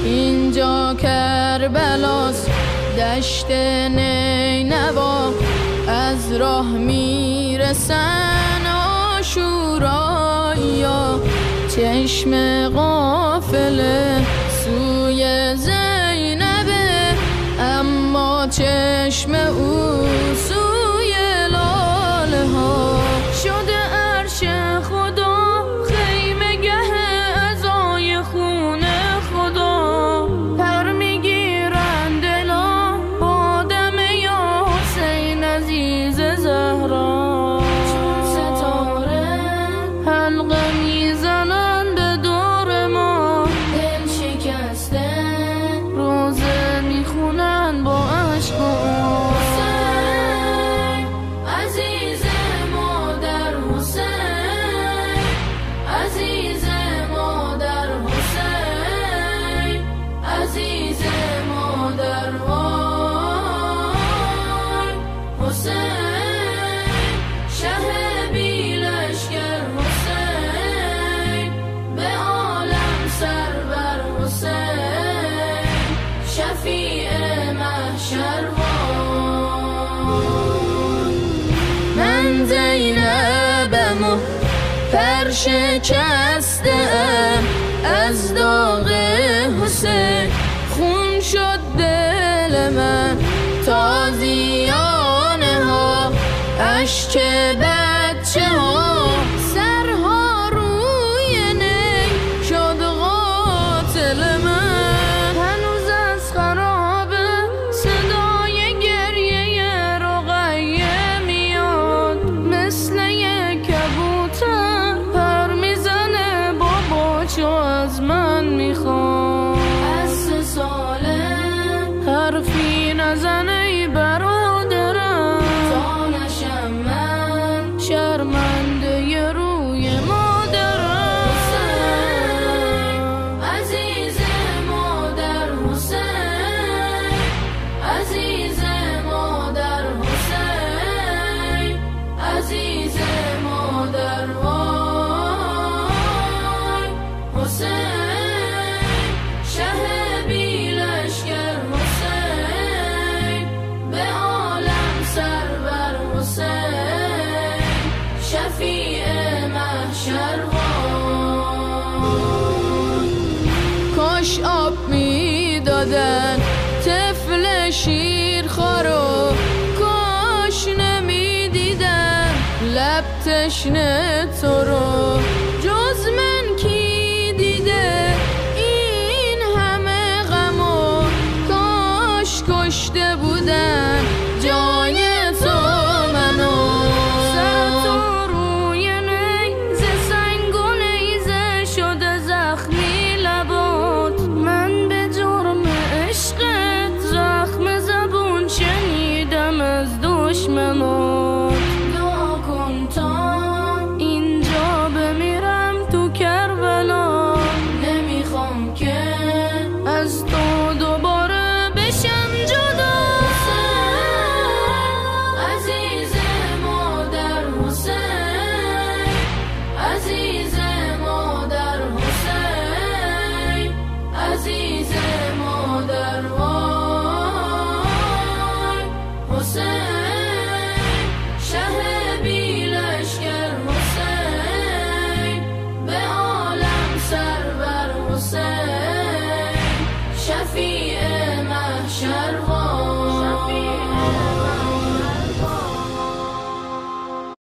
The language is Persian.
اینجا کربلاست دشت نینوا، از راه میرسن آشوراییا، چشم قافله سوی زینبه، اما چشم او سوی لاله ها. شده عرش خدا خیمه گه عزای خون خدا، پر میگیرند دلا با دم یا حسین عزیز زهرا. چون ستاره حلقه میزنند دور ما، دل شکسته روزه میخونن با عشق و من زینبم و پر شکسته ام، از داغ حسین خون شد دل من، تازیانه ها اشک بچه ها، سرها روی نی شد قاتل من. هنوز از خراب صدای گریه رقیه میاد، مثل یک کبوتر پر میزنه بابا چو از من میخواد. از 3 ساله حرفی نزنه ای برادرم، تا نشم من شرمنده ی روی مادرم. حسین عزیز مادر، حسین عزیز مادر، حسین عزیز مادر، وای حسین شه بی لشکر، حسین به عالم سرور، حسین شفیع محشر. کاش آب میدادن طفل شیرخوارو، کاش نمیدیدن لب تشنه تو رو. جز من کی دیده این همه غمو، کاش کشته بودن جای تو منو. سر تو روی نیزه سنگ و نیزه شده زخمی لبات، من به جرم عشقت زخم زبون شنیدم از دشمنات. دعا کن تا اینجا بمیرم تو کربلا، نمیخوام که از تو دوباره بشم جدا. عزیز مادر، حسین عزیز مادر، حسین عزیز مادر، وای حسین